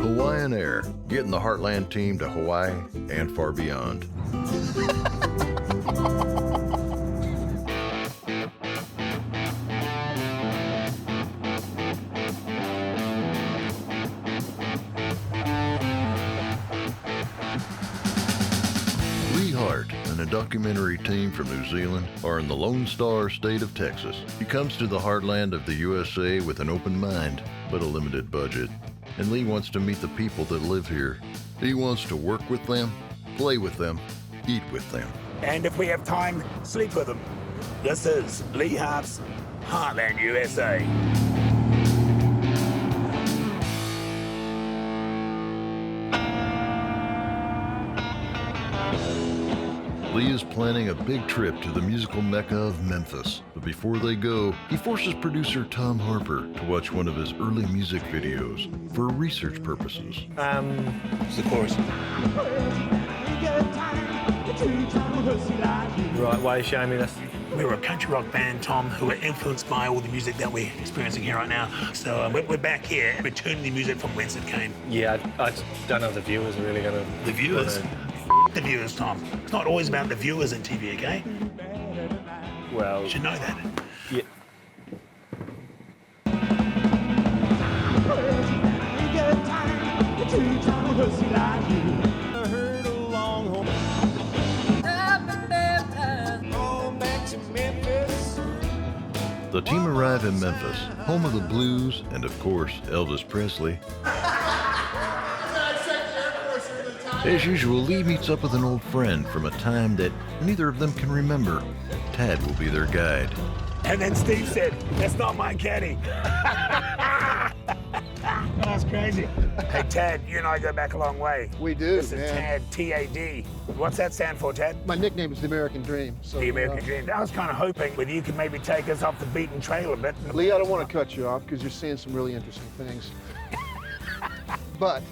Hawaiian Air, getting the Hartland team to Hawaii and far beyond. Leigh and a documentary team from New Zealand are in the Lone Star state of Texas. He comes to the heartland of the USA with an open mind, but a limited budget. And Leigh wants to meet the people that live here. He wants to work with them, play with them, eat with them. And if we have time, sleep with them. This is Leigh Hart's Hartland, USA. Leigh is planning a big trip to the musical mecca of Memphis. But before they go, he forces producer Tom Harper to watch one of his early music videos for research purposes. It's the chorus. Right, why are you showing me this? We were a country rock band, Tom, who were influenced by all the music that we're experiencing here right now. So we're back here, returning the music from whence it came. Yeah, I don't know if the viewers are really going to... The viewers? The viewers, Tom. It's not always about the viewers in TV, okay? Well... You should know that. Yeah. The team arrive in Memphis, home of the blues and, of course, Elvis Presley. As usual, Leigh meets up with an old friend from a time that neither of them can remember. Tad will be their guide. And then Steve said, "That's not my caddy." That's crazy. Hey, Tad, you and I go back a long way. We do, This is man. Tad, T-A-D. What's that stand for, Tad? My nickname is the American Dream. So, The American Dream. I was kind of hoping whether you could maybe take us off the beaten trail a bit. Leigh, I don't want to cut you off because you're seeing some really interesting things. But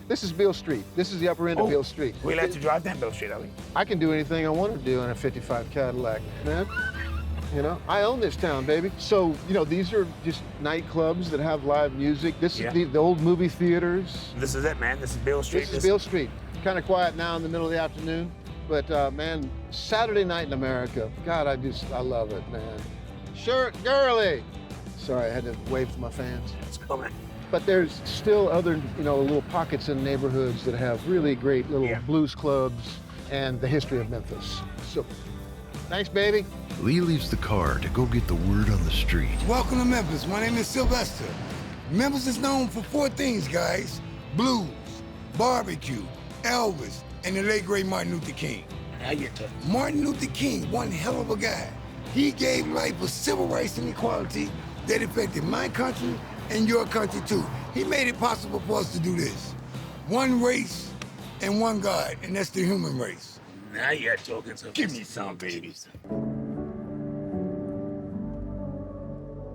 this is Beale Street. This is the upper end of Beale Street. We'll have to drive down Beale Street, are we? I can do anything I want to do in a 55 Cadillac, man. You know, I own this town, baby. So, you know, these are just nightclubs that have live music. This is the old movie theaters. This is it, man. This is Beale Street. This is Beale Street. Kind of quiet now in the middle of the afternoon. But, man, Saturday night in America, God, I love it, man. Sure, girly. Sorry, I had to wave to my fans. It's cool, man. But there's still other, you know, little pockets in neighborhoods that have really great little blues clubs and the history of Memphis. So, thanks, baby. Leigh leaves the car to go get the word on the street. Welcome to Memphis. My name is Sylvester. Memphis is known for 4 things, guys: blues, barbecue, Elvis, and the late great Martin Luther King. Now you talk. Martin Luther King, one hell of a guy. He gave life for civil rights and equality that affected my country and your country too. He made it possible for us to do this. One race and one God, and that's the human race. Now you're talking. So give me some, babies.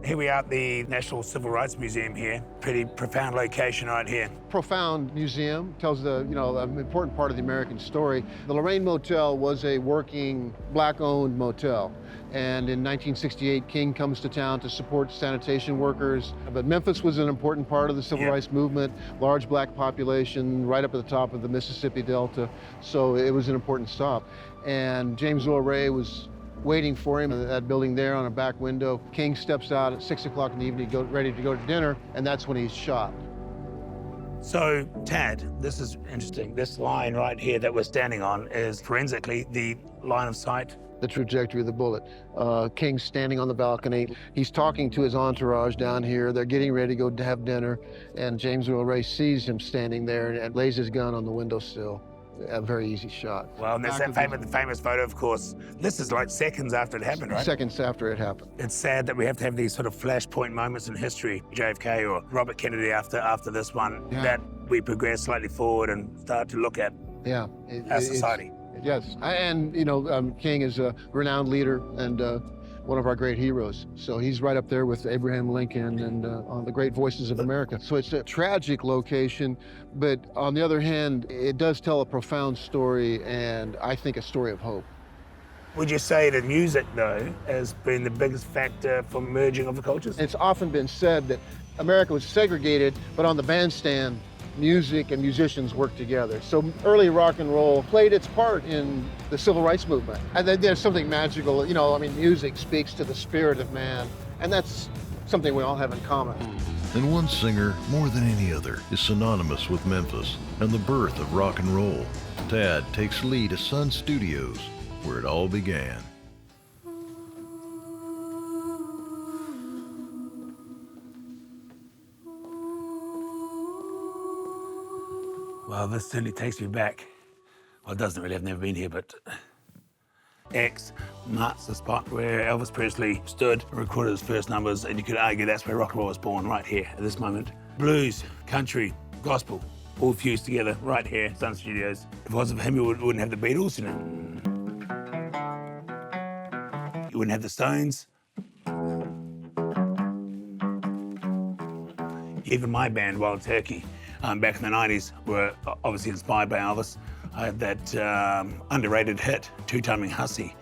Here we are at the National Civil Rights Museum here. Pretty profound location right here. Profound museum, tells the, you know, an important part of the American story. The Lorraine Motel was a working, black-owned motel. And in 1968, King comes to town to support sanitation workers. But Memphis was an important part of the civil rights movement, large black population, right up at the top of the Mississippi Delta. So it was an important stop. And James Earl Ray was waiting for him in that building there on a back window. King steps out at 6 o'clock in the evening, ready to go to dinner, and that's when he's shot. So, Tad, this is interesting. This line right here that we're standing on is forensically the line of sight. The trajectory of the bullet. King's standing on the balcony. He's talking to his entourage down here. They're getting ready to go to have dinner, and James Earl Ray sees him standing there and lays his gun on the windowsill. A very easy shot. Well, and there's that famous photo, of course. This is like seconds after it happened, right? Seconds after it happened. It's sad that we have to have these sort of flashpoint moments in history, JFK or Robert Kennedy after this one, that we progress slightly forward and start to look at our society. Yes, and you know, King is a renowned leader and one of our great heroes. So he's right up there with Abraham Lincoln and on the great voices of America. So it's a tragic location, but on the other hand, it does tell a profound story and I think a story of hope. Would you say that music, though, has been the biggest factor for merging of the cultures? It's often been said that America was segregated, but on the bandstand, music and musicians work together. So early rock and roll played its part in the civil rights movement. And then there's something magical, you know, I mean, music speaks to the spirit of man, and that's something we all have in common. And one singer, more than any other, is synonymous with Memphis and the birth of rock and roll. Tad takes Leigh to Sun Studios, where it all began. Well, this certainly takes me back. Well, it doesn't really, I've never been here, but X marks the spot where Elvis Presley stood and recorded his first numbers, and you could argue that's where rock and roll was born, right here, at this moment. Blues, country, gospel, all fused together right here at Sun Studios. If it wasn't for him, you wouldn't have the Beatles, you know. You wouldn't have the Stones. Even my band, Wild Turkey, back in the 90s, were obviously inspired by Elvis. I had that underrated hit, Two-Timing Hussy,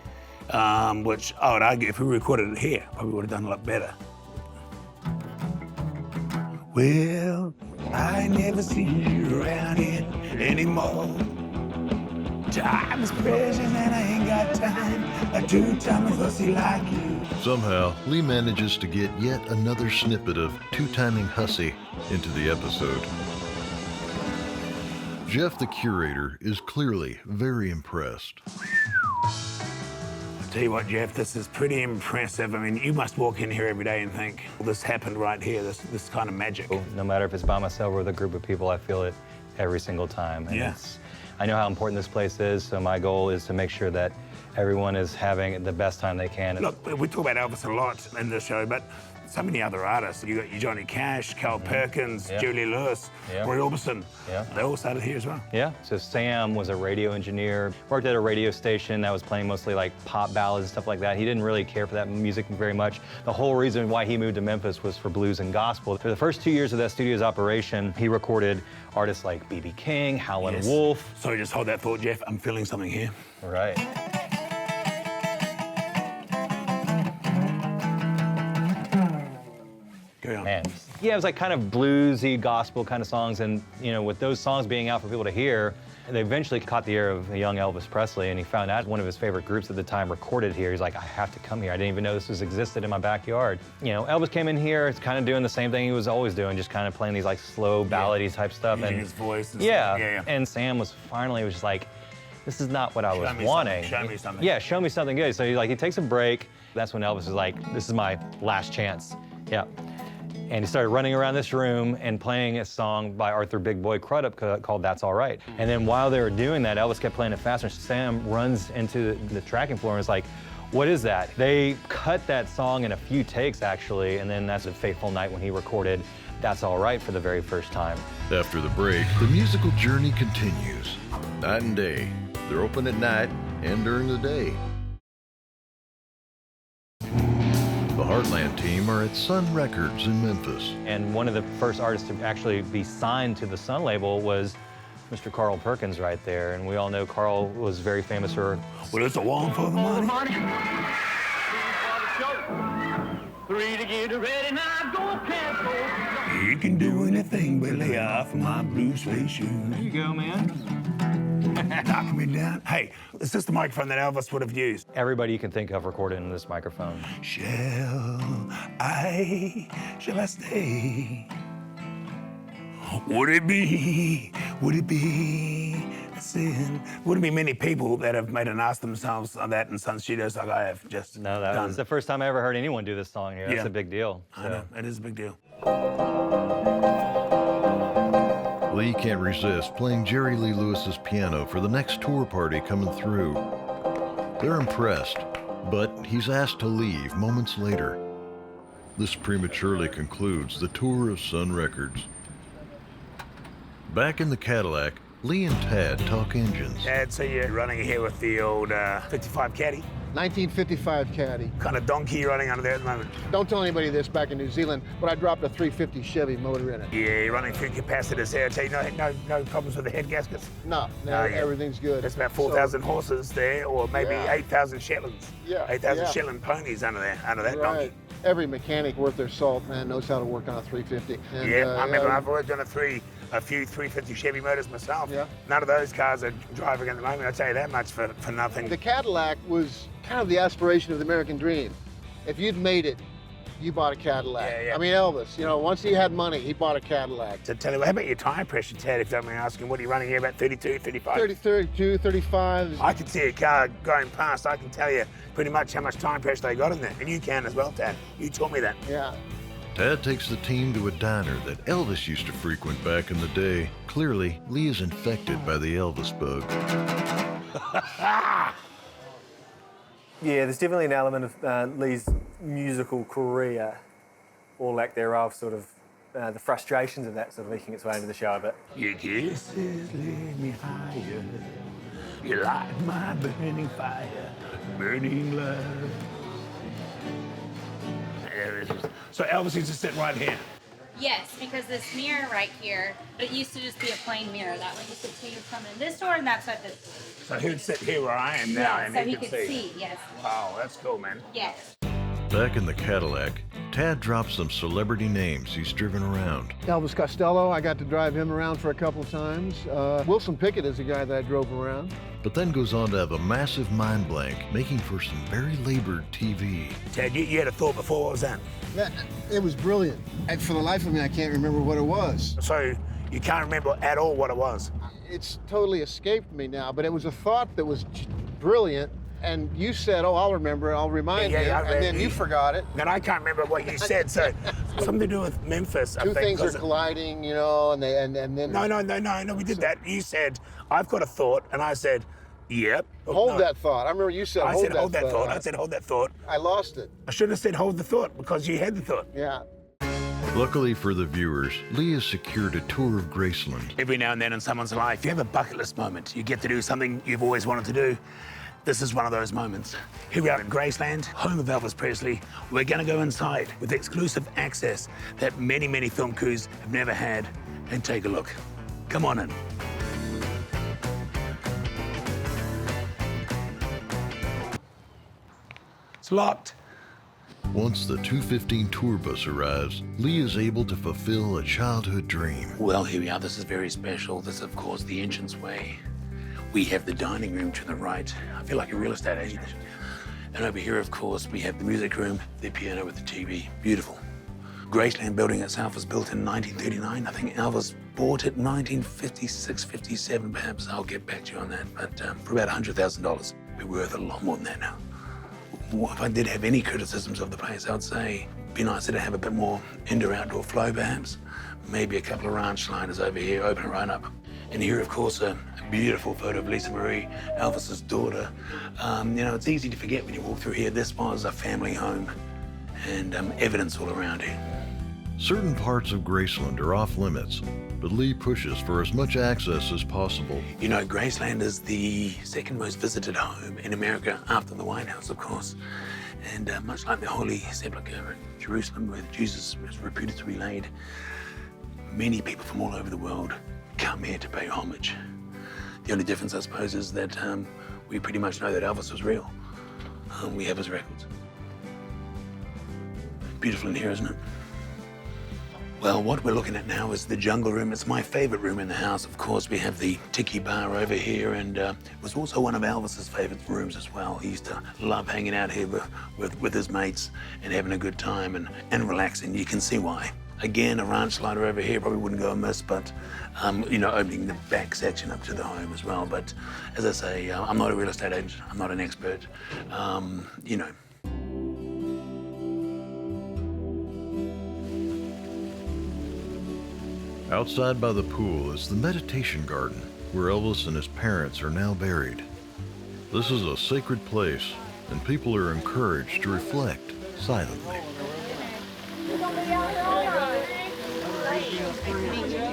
which I would argue if we recorded it here, probably would have done a lot better. Well, I never see you around here anymore. Time is precious and I ain't got time. A two-timing hussy like you. Somehow, Leigh manages to get yet another snippet of Two-Timing Hussy into the episode. Jeff, the curator, is clearly very impressed. I'll tell you what, Jeff, this is pretty impressive. I mean, you must walk in here every day and think, well, this happened right here, this kind of magic. No matter if it's by myself or with a group of people, I feel it every single time. And Yeah. I know how important this place is, so my goal is to make sure that everyone is having the best time they can. Look, we talk about Elvis a lot in this show, but so many other artists. You got your Johnny Cash, Carl Perkins, Yeah. Julie Lewis, Yeah. Roy Orbison. Yeah. They all started here as well. Yeah, so Sam was a radio engineer, worked at a radio station that was playing mostly like pop ballads and stuff like that. He didn't really care for that music very much. The whole reason why he moved to Memphis was for blues and gospel. For the first 2 years of that studio's operation, he recorded artists like B.B. King, Howlin' Yes. Wolf. Sorry, just hold that thought, Jeff. I'm feeling something here. Right. Carry on. Man. Yeah, it was like kind of bluesy, gospel kind of songs, and you know, with those songs being out for people to hear, they eventually caught the ear of a young Elvis Presley, and he found out one of his favorite groups at the time recorded here. He's like, I have to come here. I didn't even know this existed in my backyard. You know, Elvis came in here, it's kind of doing the same thing he was always doing, just kind of playing these like slow ballady type stuff. Using And his voice and yeah, stuff. Yeah. and Sam was just like, this is not what I was me wanting. something, show me something. Yeah, show me something good. So he takes a break. That's when Elvis is like, this is my last chance. Yeah. And he started running around this room and playing a song by Arthur Big Boy Crudup called That's All Right. And then while they were doing that, Elvis kept playing it faster. Sam runs into the tracking floor and is like, what is that? They cut that song in a few takes, actually, and then that's a fateful night when he recorded That's All Right for the very first time. After the break, the musical journey continues. Night and day. They're open at night and during the day. The Hartland team are at Sun Records in Memphis. And one of the first artists to actually be signed to the Sun label was Mr. Carl Perkins right there. And we all know Carl was very famous for... Well, it's a one for the money. Three to get ready, now go cancel. You can do anything but lay off my blue suede shoes. There you go, man. Knock me down. Hey, is this the microphone that Elvis would have used? Everybody you can think of recorded in this microphone. Shall I stay? Would it be a sin? Wouldn't be many people that have made an ask themselves on that in Sun Studios like I have just No, that done. was the first time I ever heard anyone do this song here. That's Yeah. a big deal. I know, it is a big deal. Leigh can't resist playing Jerry Lee Lewis's piano for the next tour party coming through. They're impressed, but he's asked to leave moments later. This prematurely concludes the tour of Sun Records. Back in the Cadillac, Leigh and Tad talk engines. Dad, so you're running here with the old 55 Caddy? 1955 Caddy. Kind of donkey running under there at the moment. Don't tell anybody this back in New Zealand, but I dropped a 350 Chevy motor in it. Yeah, you're running through capacitors here. I tell you, no problems with the head gaskets. No, yeah. everything's good. That's about 4,000 horses there, or maybe Yeah. 8,000 Shetlands. Yeah, 8,000 yeah. Shetland ponies under that Right. donkey. Every mechanic worth their salt, man, knows how to work on a 350. And, Yeah, I remember yeah, I've worked on a a few 350 Chevy Motors myself. Yeah. None of those cars are driving at the moment. I'll tell you that much for nothing. The Cadillac was kind of the aspiration of the American dream. If you'd made it, you bought a Cadillac. Yeah, yeah. I mean, Elvis, you know, once he had money, he bought a Cadillac. To tell you, how about your tire pressure, Ted, if you don't mind asking? What are you running here, about 32, 35? 30, 32, 35. I can see a car going past. I can tell you pretty much how much tire pressure they got in there. And you can as well, Ted. You taught me that. Yeah. Tad takes the team to a diner that Elvis used to frequent back in the day. Clearly, Leigh is infected by the Elvis bug. Yeah, there's definitely an element of Leigh's musical career, or lack thereof, sort of the frustrations of that sort of leaking its way into the show a bit. Your kisses lit me higher. You light my burning fire, burning love. There it is. So Elvis used to sit right here. Yes, because this mirror right here, but it used to just be a plain mirror. That one used to see you coming in this door, and that's what this door. So he would sit here where I am now, Yeah, and so he he could could see, yes. Wow, that's cool, man. Yes. Back in the Cadillac, Tad drops some celebrity names he's driven around. Elvis Costello, I got to drive him around for a couple of times. Wilson Pickett is the guy that I drove around. But then goes on to have a massive mind blank, making for some very labored TV. Ted, you had a thought before. What was that? It was brilliant. And for the life of me, I can't remember what it was. So you can't remember at all what it was? It's totally escaped me now, but it was a thought that was brilliant. And you said, oh, I'll remember, I'll remind you, and then you forgot it. And I can't remember what you said, so something to do with Memphis, I Two think. things are colliding, you know, and then... No, we did that. You said, I've got a thought, and I said, yep. Hold that thought. I remember you said, I hold said, that hold that thought. thought. I said, hold that thought. I lost it. I should have said, hold the thought, because you had the thought. Yeah. Luckily for the viewers, Leigh has secured a tour of Graceland. Every now and then in someone's life, you have a bucket list moment. You get to do something you've always wanted to do. This is one of those moments. Here we are in Graceland, home of Elvis Presley. We're gonna go inside with exclusive access that many, many film crews have never had, and take a look. Come on in. It's locked. Once the 215 tour bus arrives, Leigh is able to fulfill a childhood dream. Well, here we are. This is very special. This is, of course, the entranceway. We have the dining room to the right. I feel like a real estate agent. And over here, of course, we have the music room, the piano with the TV. Beautiful. Graceland building itself was built in 1939. I think Elvis bought it in 1956, 57, perhaps. I'll get back to you on that. But for about $100,000. We're worth a lot more than that now. Well, if I did have any criticisms of the place, I'd say it'd be nicer to have a bit more indoor-outdoor flow, perhaps. Maybe a couple of ranch liners over here, open it right up. And here, of course, a beautiful photo of Lisa Marie, Elvis's daughter. You know, it's easy to forget when you walk through here. This was a family home, and evidence all around here. Certain parts of Graceland are off limits, but Leigh pushes for as much access as possible. You know, Graceland is the second most visited home in America after the White House, of course. And much like the Holy Sepulchre in Jerusalem, where Jesus was reputed to be laid, many people from all over the world come here to pay homage. The only difference, I suppose, is that we pretty much know that Elvis was real. We have his records. Beautiful in here, isn't it? Well, what we're looking at now is the jungle room. It's my favorite room in the house. Of course, we have the tiki bar over here, and it was also one of Elvis's favorite rooms as well. He used to love hanging out here with his mates and having a good time and relaxing. You can see why. Again, a ranch slider over here probably wouldn't go amiss, but, you know, opening the back section up to the home as well. But as I say, I'm not a real estate agent. I'm not an expert. You know. Outside by the pool is the meditation garden, where Elvis and his parents are now buried. This is a sacred place, and people are encouraged to reflect silently.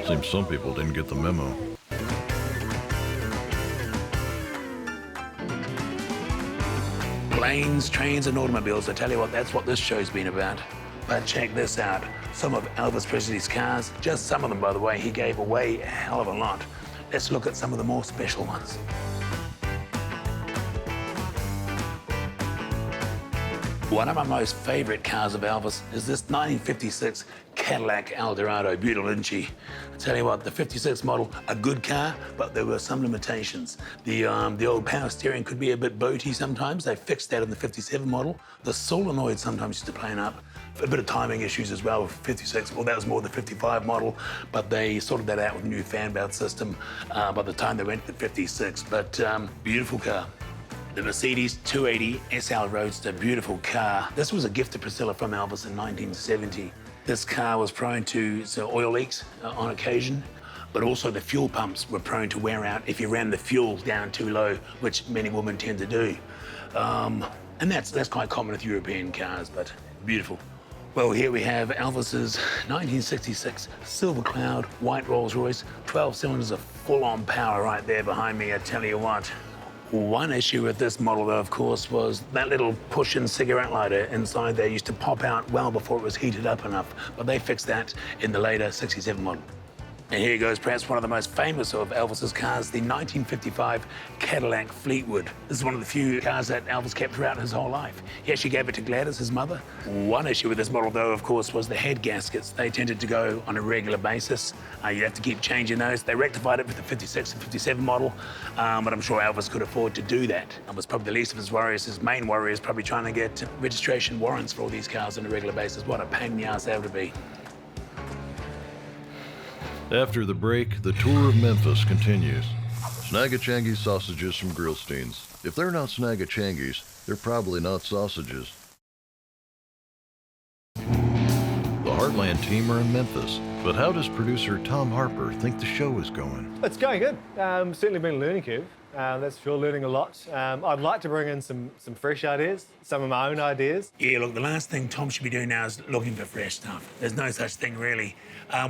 Seems some people didn't get the memo. Planes, trains, and automobiles. I tell you what, that's what this show's been about. But check this out. Some of Elvis Presley's cars, just some of them, by the way, he gave away a hell of a lot. Let's look at some of the more special ones. One of my most favorite cars of Elvis is this 1956 Cadillac Eldorado. Beautiful, isn't she? I tell you what, the 56 model, a good car, but there were some limitations. The old power steering could be a bit boaty sometimes. They fixed that in the 57 model. The solenoid sometimes used to plane up. A bit of timing issues as well with 56. Well, that was more the 55 model, but they sorted that out with a new fan belt system by the time they went to the 56. But beautiful car. The Mercedes 280 SL Roadster, beautiful car. This was a gift to Priscilla from Elvis in 1970. This car was prone to oil leaks on occasion, but also the fuel pumps were prone to wear out if you ran the fuel down too low, which many women tend to do. And that's quite common with European cars, but beautiful. Well, here we have Elvis's 1966 Silver Cloud white Rolls Royce, 12 cylinders of full-on power right there behind me, I tell you what. One issue with this model, though, of course, was that little push-in cigarette lighter inside there used to pop out well before it was heated up enough, but they fixed that in the later 67 model. And here goes perhaps one of the most famous of Elvis's cars, the 1955 Cadillac Fleetwood. This is one of the few cars that Elvis kept throughout his whole life. He actually gave it to Gladys, his mother. One issue with this model, though, of course, was the head gaskets. They tended to go on a regular basis. You'd have to keep changing those. They rectified it with the 56 and 57 model, but I'm sure Elvis could afford to do that. That was probably the least of his worries. His main worry is probably trying to get registration warrants for all these cars on a regular basis. What a pain in the ass that would be. After the break, the tour of Memphis continues. Snagachangi sausages from Grillstein's. If they're not Snagachangis, they're probably not sausages. The Hartland team are in Memphis, but how does producer Tom Harper think the show is going? It's going good. Certainly been a learning curve. That's for sure, learning a lot. I'd like to bring in some fresh ideas, some of my own ideas. Yeah, look, the last thing Tom should be doing now is looking for fresh stuff. There's no such thing, really.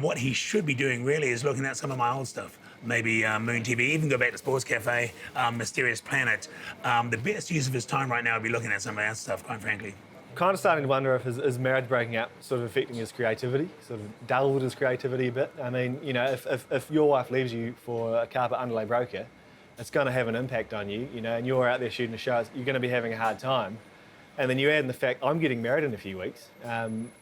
What he should be doing, really, is looking at some of my old stuff. Maybe Moon TV, even go back to Sports Cafe, Mysterious Planet. The best use of his time right now would be looking at some of that stuff, quite frankly. Kind of starting to wonder if his marriage breaking up sort of affecting his creativity, sort of dulled his creativity a bit. I mean, you know, if your wife leaves you for a carpet underlay broker, it's going to have an impact on you, you know, and you're out there shooting a show, you're going to be having a hard time. And then you add in the fact, I'm getting married in a few weeks.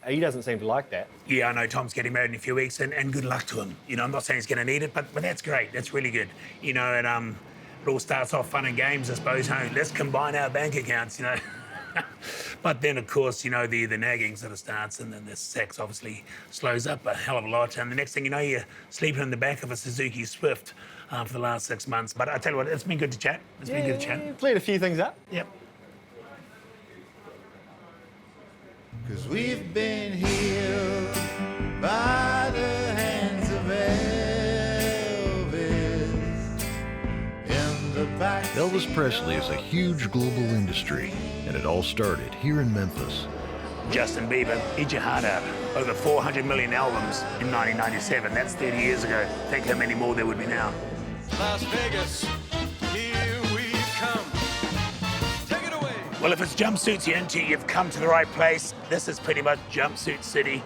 He doesn't seem to like that. Yeah, I know Tom's getting married in a few weeks, and good luck to him. You know, I'm not saying he's going to need it, but that's great. That's really good. You know, and it all starts off fun and games, I suppose. Hey, let's combine our bank accounts, you know. But then, of course, you know, the nagging sort of starts, and then the sex obviously slows up a hell of a lot. And the next thing you know, you're sleeping in the back of a Suzuki Swift for the last 6 months. But I tell you what, it's been good to chat. It's been good to chat. Cleared a few things up. Yep. 'Cause we've been healed by the hands of Elvis in the back. Elvis Presley is a huge global industry, and it all started here in Memphis. Justin Bieber, Eat Your Heart Out. Over 400 million albums in 1997. That's 30 years ago. Think how many more there would be now. Las Vegas, here we come. Take it away. Well, if it's jumpsuits you're into, you've come to the right place. This is pretty much Jumpsuit City.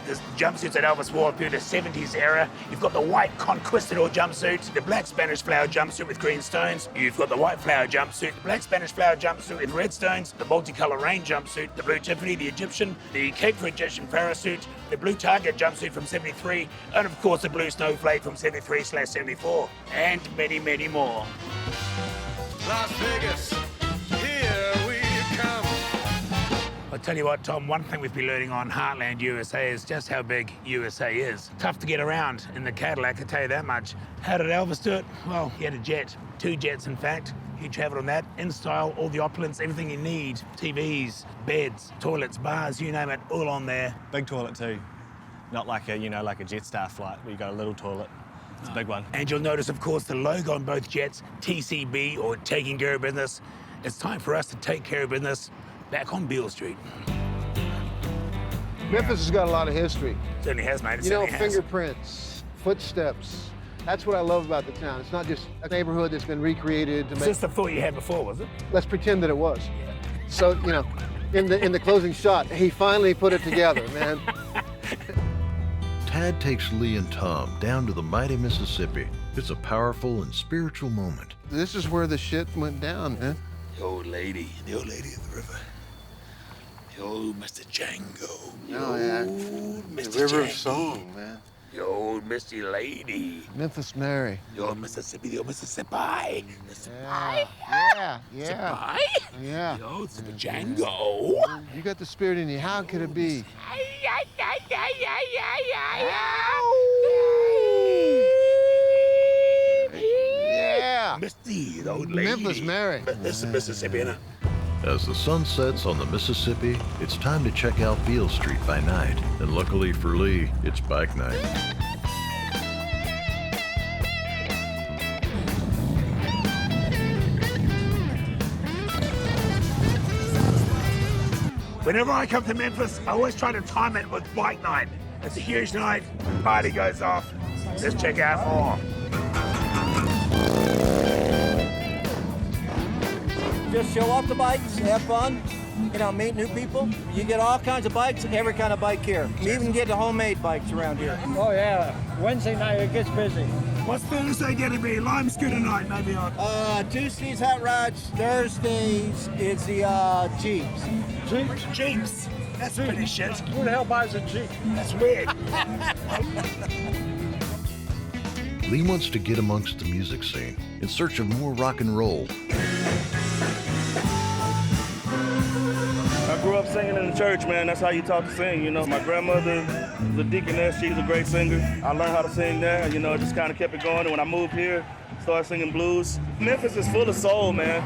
There's jumpsuits that Elvis wore through the 70s era. You've got the white Conquistador jumpsuit, the black Spanish flower jumpsuit with green stones. You've got the white flower jumpsuit, the black Spanish flower jumpsuit with red stones, the multicolour rain jumpsuit, the blue Tiffany, the Egyptian, the Cape for Egyptian parasuit, the blue Target jumpsuit from 73, and of course the blue Snowflake from 73/74, and many, many more. Las Vegas, here we come. I'll tell you what, Tom, one thing we've been learning on Hartland USA is just how big USA is. Tough to get around in the Cadillac, I tell you that much. How did Elvis do it? Well, he had a jet, 2 jets in fact. He traveled on that, in style, all the opulence, everything you need. TVs, beds, toilets, bars, you name it, all on there. Big toilet too. Not like a, you know, like a Jetstar flight where you got a little toilet. It's a big one. And you'll notice, of course, the logo on both jets, TCB, or Taking Care of Business. It's time for us to take care of business back on Beale Street. Memphis has got a lot of history. Certainly has, mate. It You know, certainly has. fingerprints, footsteps. That's what I love about the town. It's not just a neighborhood that's been recreated to It's make. just the thought you had before, was it? Let's pretend that it was. So, you know, in the closing shot, he finally put it together, man. Tad takes Leigh and Tom down to the mighty Mississippi. It's a powerful and spiritual moment. This is where the shit went down, man. The old lady of the river. Yo, Mr. Django. Oh, yeah. Mr. The River of Django. Song, man. Yo, Missy Lady. Memphis Mary. Yo, Mississippi. Yo, Mississippi. Yeah. Yeah. Yo, it's the Django. You got the spirit in you. How could it be? Yeah. Misty, the old lady. Memphis Mary. This is Mississippi, innit? As the sun sets on the Mississippi, it's time to check out Beale Street by night. And luckily for Leigh, it's bike night. Whenever I come to Memphis, I always try to time it with bike night. It's a huge night. Party goes off. Let's check out more. Just show off the bikes, have fun, meet new people. You get all kinds of bikes, every kind of bike here. You even get the homemade bikes around here. Oh yeah, Wednesday night it gets busy. What's Thursday gonna be? Lime scooter night, maybe on. Tuesdays hot rods, Thursdays it's the Jeeps. Jeeps. That's pretty shit. Who the hell buys a Jeep? That's weird. Leigh wants to get amongst the music scene in search of more rock and roll. I grew up singing in the church, man. That's how you taught to sing, My grandmother was a deaconess. She's a great singer. I learned how to sing there, it just kind of kept it going. And when I moved here, started singing blues. Memphis is full of soul, man.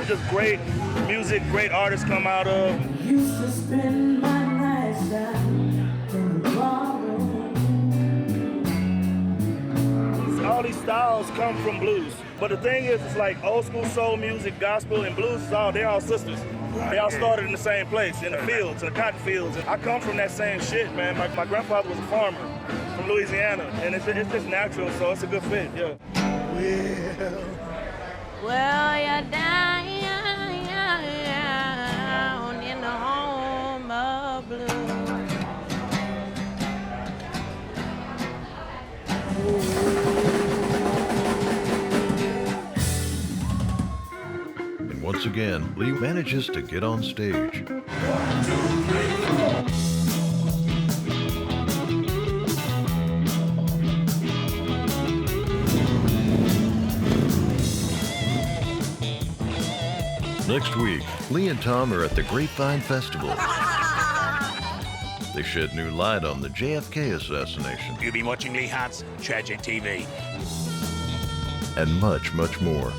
Just great music, great artists come out of. Used to spend my nights down in the ballroom. All these styles come from blues. But the thing is, it's like old school soul music, gospel, and blues they're all sisters. They all started in the same place, in the fields, in the cotton fields. I come from that same shit, man. My grandfather was a farmer from Louisiana, and it's just natural, so it's a good fit, yeah. Well, you're down in the home of blues. And once again, Leigh manages to get on stage. Next week, Leigh and Tom are at the Grapevine Festival. They shed new light on the JFK assassination. You've been watching Leigh Hart's Tragic TV. And much, much more.